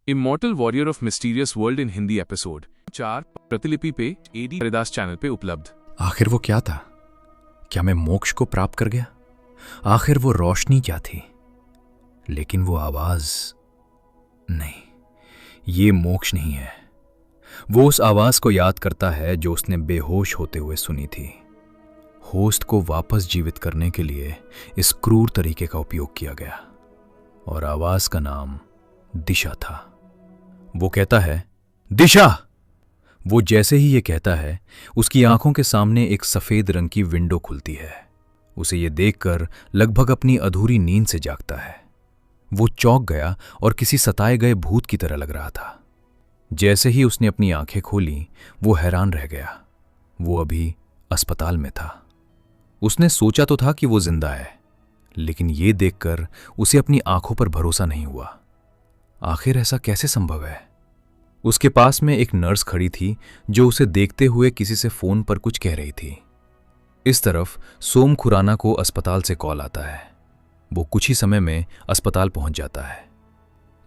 Immortal warrior of mysterious world in Hindi episode 4 प्रतिलिपि पे AD Haridas channel पे उपलब्ध। आखिर वो क्या था? क्या मैं मोक्ष को प्राप्त कर गया? आखिर वो रोशनी क्या थी? लेकिन वो आवाज नहीं, ये मोक्ष नहीं है। वो उस आवाज को याद करता है जो उसने बेहोश होते हुए सुनी थी। होस्ट को वापस जीवित करने के लिए इस क्रूर तरीके का उपयोग किया गया और आवाज का नाम दिशा था। वो कहता है, दिशा! वो जैसे ही ये कहता है, उसकी आंखों के सामने एक सफेद रंग की विंडो खुलती है। उसे ये देखकर लगभग अपनी अधूरी नींद से जागता है। वो चौंक गया और किसी सताए गए भूत की तरह लग रहा था। जैसे ही उसने अपनी आंखें खोली, वो हैरान रह गया। वो अभी अस्पताल में था। उसने सोचा तो था कि वो जिंदा है, लेकिन ये देखकर उसे अपनी आंखों पर भरोसा नहीं हुआ। आखिर ऐसा कैसे संभव है? उसके पास में एक नर्स खड़ी थी जो उसे देखते हुए किसी से फोन पर कुछ कह रही थी। इस तरफ सोम खुराना को अस्पताल से कॉल आता है। वो कुछ ही समय में अस्पताल पहुंच जाता है।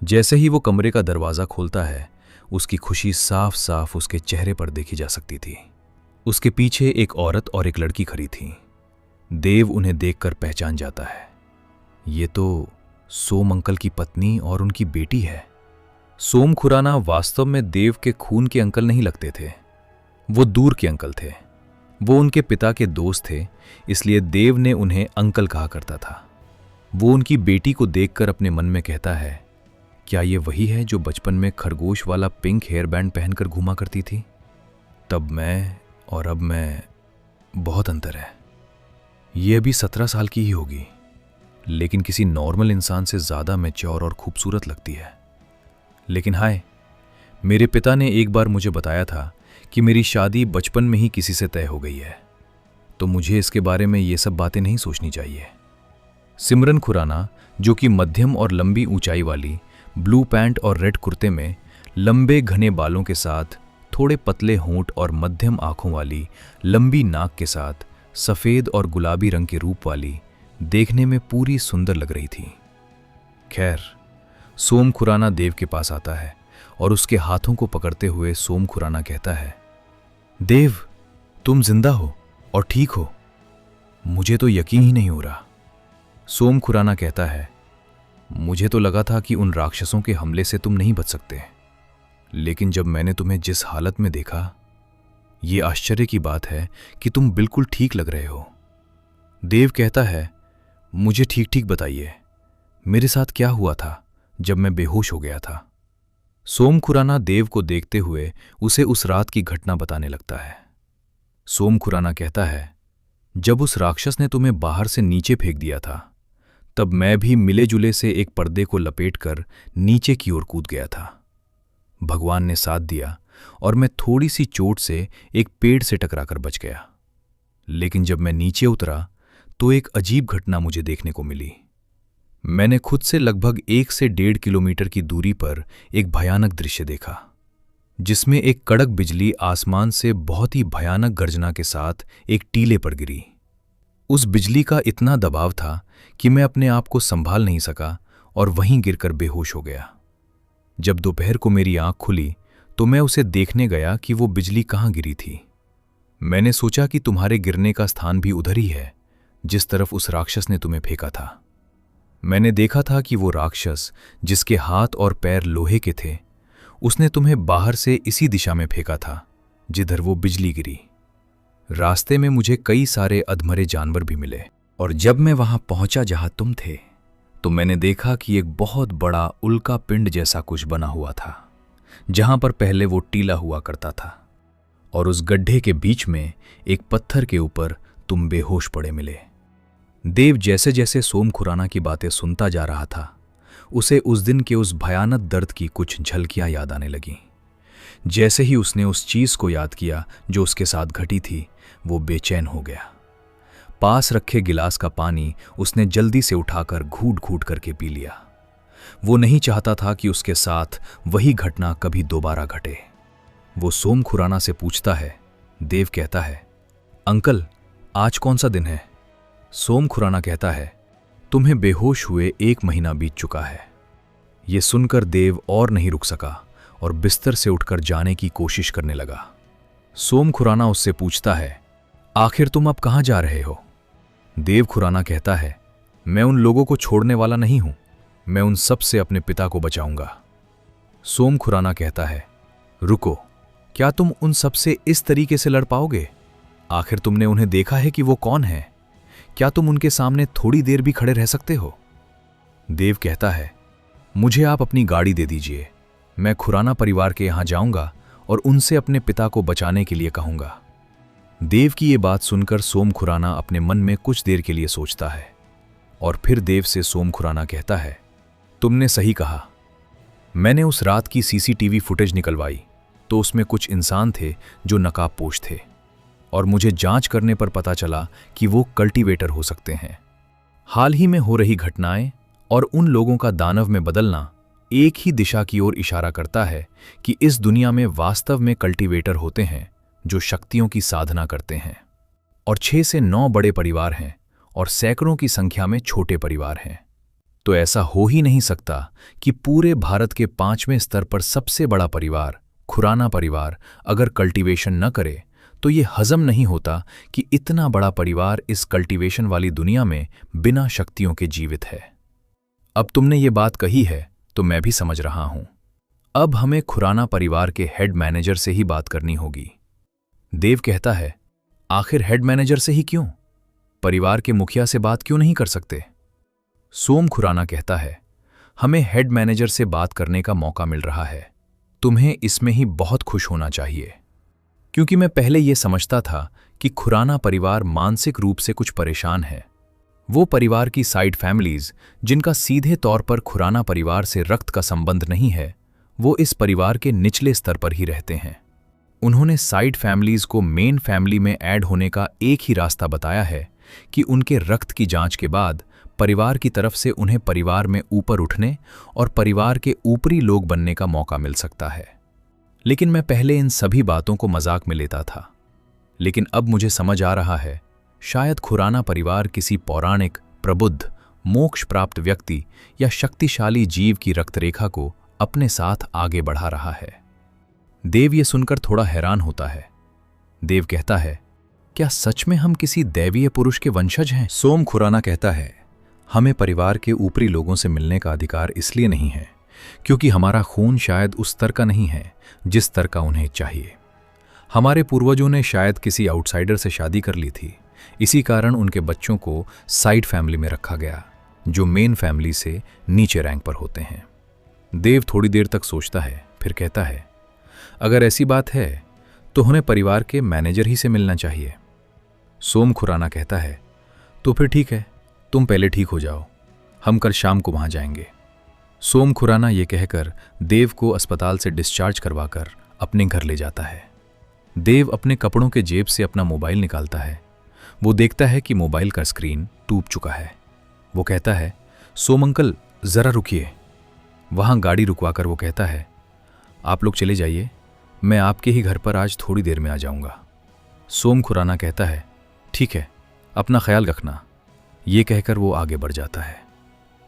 जैसे ही वो कमरे का दरवाजा खोलता है, उसकी खुशी साफ साफ उसके चेहरे पर देखी जा सकती थी। उसके पीछे एक औरत और एक लड़की खड़ी थी। देव उन्हें देखकर पहचान जाता है। ये तो सोम अंकल की पत्नी और उनकी बेटी है। सोम खुराना वास्तव में देव के खून के अंकल नहीं लगते थे। वो दूर के अंकल थे। वो उनके पिता के दोस्त थे, इसलिए देव ने उन्हें अंकल कहा करता था। वो उनकी बेटी को देखकर अपने मन में कहता है, क्या ये वही है जो बचपन में खरगोश वाला पिंक हेयर बैंड पहनकर घूमा करती थी? तब मैं और अब मैं, बहुत अंतर है। ये अभी 17 साल की ही होगी, लेकिन किसी नॉर्मल इंसान से ज्यादा मैच्योर और खूबसूरत लगती है। लेकिन हाय, मेरे पिता ने एक बार मुझे बताया था कि मेरी शादी बचपन में ही किसी से तय हो गई है, तो मुझे इसके बारे में ये सब बातें नहीं सोचनी चाहिए। सिमरन खुराना, जो कि मध्यम और लंबी ऊंचाई वाली ब्लू पैंट और रेड कुर्ते में लंबे घने बालों के साथ, थोड़े पतले होंठ और मध्यम आंखों वाली लंबी नाक के साथ सफेद और गुलाबी रंग के रूप वाली, देखने में पूरी सुंदर लग रही थी। खैर, सोम खुराना देव के पास आता है और उसके हाथों को पकड़ते हुए सोम खुराना कहता है, देव, तुम जिंदा हो और ठीक हो। मुझे तो यकीन ही नहीं हो रहा। सोम खुराना कहता है, मुझे तो लगा था कि उन राक्षसों के हमले से तुम नहीं बच सकते, लेकिन जब मैंने तुम्हें जिस हालत में देखा, ये आश्चर्य की बात है कि तुम बिल्कुल ठीक लग रहे हो। देव कहता है, मुझे ठीक ठीक बताइए, मेरे साथ क्या हुआ था जब मैं बेहोश हो गया था? सोम खुराना देव को देखते हुए उसे उस रात की घटना बताने लगता है। सोम खुराना कहता है, जब उस राक्षस ने तुम्हें बाहर से नीचे फेंक दिया था, तब मैं भी मिले जुले से एक पर्दे को लपेटकर नीचे की ओर कूद गया था। भगवान ने साथ दिया और मैं थोड़ी सी चोट से एक पेड़ से टकराकर बच गया। लेकिन जब मैं नीचे उतरा तो एक अजीब घटना मुझे देखने को मिली। मैंने खुद से लगभग 1 से 1.5 किलोमीटर की दूरी पर एक भयानक दृश्य देखा, जिसमें एक कड़क बिजली आसमान से बहुत ही भयानक गर्जना के साथ एक टीले पर गिरी। उस बिजली का इतना दबाव था कि मैं अपने आप को संभाल नहीं सका और वहीं गिरकर बेहोश हो गया। जब दोपहर को मेरी आंख खुली तो मैं उसे देखने गया कि वो बिजली कहाँ गिरी थी। मैंने सोचा कि तुम्हारे गिरने का स्थान भी उधर ही है जिस तरफ उस राक्षस ने तुम्हें फेंका था। मैंने देखा था कि वो राक्षस, जिसके हाथ और पैर लोहे के थे, उसने तुम्हें बाहर से इसी दिशा में फेंका था जिधर वो बिजली गिरी। रास्ते में मुझे कई सारे अधमरे जानवर भी मिले, और जब मैं वहां पहुंचा जहां तुम थे, तो मैंने देखा कि एक बहुत बड़ा उल्का पिंड जैसा कुछ बना हुआ था, जहां पर पहले वो टीला हुआ करता था, और उस गड्ढे के बीच में एक पत्थर के ऊपर तुम बेहोश पड़े मिले। देव जैसे जैसे सोम खुराना की बातें सुनता जा रहा था, उसे उस दिन के उस भयानक दर्द की कुछ झलकियां याद आने लगीं। जैसे ही उसने उस चीज को याद किया जो उसके साथ घटी थी, वो बेचैन हो गया। पास रखे गिलास का पानी उसने जल्दी से उठाकर घूट घूट करके पी लिया। वो नहीं चाहता था कि उसके साथ वही घटना कभी दोबारा घटे। वो सोम खुराना से पूछता है। देव कहता है, अंकल, आज कौन सा दिन है? सोम खुराना कहता है, तुम्हें बेहोश हुए 1 महीना बीत चुका है। ये सुनकर देव और नहीं रुक सका और बिस्तर से उठकर जाने की कोशिश करने लगा। सोम खुराना उससे पूछता है, आखिर तुम अब कहाँ जा रहे हो? देव खुराना कहता है, मैं उन लोगों को छोड़ने वाला नहीं हूं, मैं उन सब से अपने पिता को बचाऊंगा। सोम खुराना कहता है, रुको, क्या तुम उन सब से इस तरीके से लड़ पाओगे? आखिर तुमने उन्हें देखा है कि वो कौन है? क्या तुम उनके सामने थोड़ी देर भी खड़े रह सकते हो? देव कहता है, मुझे आप अपनी गाड़ी दे दीजिए, मैं खुराना परिवार के यहां जाऊंगा और उनसे अपने पिता को बचाने के लिए कहूंगा। देव की ये बात सुनकर सोम खुराना अपने मन में कुछ देर के लिए सोचता है और फिर देव से सोम खुराना कहता है, तुमने सही कहा। मैंने उस रात की सीसीटीवी फुटेज निकलवाई तो उसमें कुछ इंसान थे जो नकाबपोश थे और मुझे जांच करने पर पता चला कि वो कल्टीवेटर हो सकते हैं। हाल ही में हो रही घटनाएं और उन लोगों का दानव में बदलना एक ही दिशा की ओर इशारा करता है कि इस दुनिया में वास्तव में कल्टीवेटर होते हैं जो शक्तियों की साधना करते हैं, और 6 से 9 बड़े परिवार हैं और सैकड़ों की संख्या में छोटे परिवार हैं। तो ऐसा हो ही नहीं सकता कि पूरे भारत के 5वें स्तर पर सबसे बड़ा परिवार खुराना परिवार अगर कल्टीवेशन न करे तो ये हजम नहीं होता कि इतना बड़ा परिवार इस कल्टीवेशन वाली दुनिया में बिना शक्तियों के जीवित है। अब तुमने ये बात कही है तो मैं भी समझ रहा हूं। अब हमें खुराना परिवार के हेड मैनेजर से ही बात करनी होगी। देव कहता है, आखिर हेड मैनेजर से ही क्यों? परिवार के मुखिया से बात क्यों नहीं कर सकते? सोम खुराना कहता है, हमें हेड मैनेजर से बात करने का मौका मिल रहा है। तुम्हें इसमें ही बहुत खुश होना चाहिए, क्योंकि मैं पहले यह समझता था कि खुराना परिवार मानसिक रूप से कुछ परेशान है। वो परिवार की साइड फैमिलीज जिनका सीधे तौर पर खुराना परिवार से रक्त का संबंध नहीं है, वो इस परिवार के निचले स्तर पर ही रहते हैं। उन्होंने साइड फैमिलीज को मेन फैमिली में ऐड होने का एक ही रास्ता बताया है कि उनके रक्त की जांच के बाद परिवार की तरफ से उन्हें परिवार में ऊपर उठने और परिवार के ऊपरी लोग बनने का मौका मिल सकता है। लेकिन मैं पहले इन सभी बातों को मजाक में लेता था, लेकिन अब मुझे समझ आ रहा है, शायद खुराना परिवार किसी पौराणिक, प्रबुद्ध, मोक्ष प्राप्त व्यक्ति या शक्तिशाली जीव की रक्तरेखा को अपने साथ आगे बढ़ा रहा है। देव ये सुनकर थोड़ा हैरान होता है। देव कहता है, क्या सच में हम किसी दैवीय पुरुष के वंशज हैं? सोम खुराना कहता है, हमें परिवार के ऊपरी लोगों से मिलने का अधिकार इसलिए नहीं है क्योंकि हमारा खून शायद उस स्तर का नहीं है जिस स्तर का उन्हें चाहिए। हमारे पूर्वजों ने शायद किसी आउटसाइडर से शादी कर ली थी, इसी कारण उनके बच्चों को साइड फैमिली में रखा गया जो मेन फैमिली से नीचे रैंक पर होते हैं। देव थोड़ी देर तक सोचता है, फिर कहता है, अगर ऐसी बात है तो उन्हें परिवार के मैनेजर ही से मिलना चाहिए। सोम खुराना कहता है, तो फिर ठीक है, तुम पहले ठीक हो जाओ, हम कल शाम को वहां जाएंगे। सोम खुराना ये कहकर देव को अस्पताल से डिस्चार्ज करवाकर अपने घर ले जाता है। देव अपने कपड़ों के जेब से अपना मोबाइल निकालता है। वो देखता है कि मोबाइल का स्क्रीन टूट चुका है। वो कहता है, सोम अंकल जरा रुकिए। वहां गाड़ी रुकवाकर वो कहता है, आप लोग चले जाइए, मैं आपके ही घर पर आज थोड़ी देर में आ जाऊंगा। सोम खुराना कहता है, ठीक है, अपना ख्याल रखना। ये कहकर वो आगे बढ़ जाता है।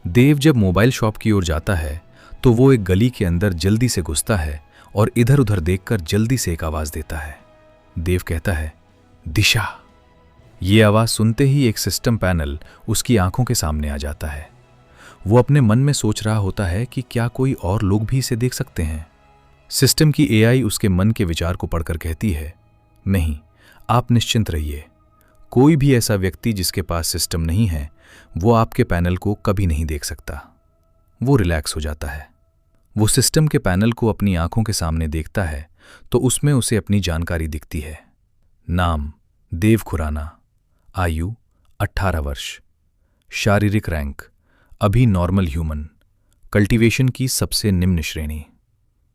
देव जब मोबाइल शॉप की ओर जाता है तो वो एक गली के अंदर जल्दी से घुसता है और इधर उधर देखकर जल्दी से एक आवाज देता है। देव कहता है, दिशा। ये आवाज सुनते ही एक सिस्टम पैनल उसकी आंखों के सामने आ जाता है। वो अपने मन में सोच रहा होता है कि क्या कोई और लोग भी इसे देख सकते हैं। सिस्टम की एआई उसके मन के विचार को पढ़कर कहती है, नहीं, आप निश्चिंत रहिए, कोई भी ऐसा व्यक्ति जिसके पास सिस्टम नहीं है वो आपके पैनल को कभी नहीं देख सकता। वो रिलैक्स हो जाता है। वो सिस्टम के पैनल को अपनी आंखों के सामने देखता है तो उसमें उसे अपनी जानकारी दिखती है। नाम देव खुराना, आयु 18 वर्ष, शारीरिक रैंक अभी नॉर्मल ह्यूमन, कल्टीवेशन की सबसे निम्न श्रेणी।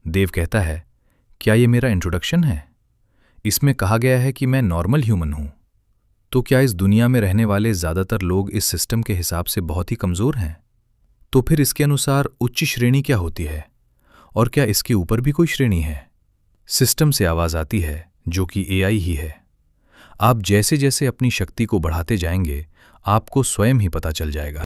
देव कहता है, क्या ये मेरा इंट्रोडक्शन है? इसमें कहा गया है कि मैं नॉर्मल ह्यूमन हूं, तो क्या इस दुनिया में रहने वाले ज्यादातर लोग इस सिस्टम के हिसाब से बहुत ही कमजोर हैं? तो फिर इसके अनुसार उच्च श्रेणी क्या होती है, और क्या इसके ऊपर भी कोई श्रेणी है? सिस्टम से आवाज आती है जो कि एआई ही है। आप जैसे जैसे अपनी शक्ति को बढ़ाते जाएंगे आपको स्वयं ही पता चल जाएगा।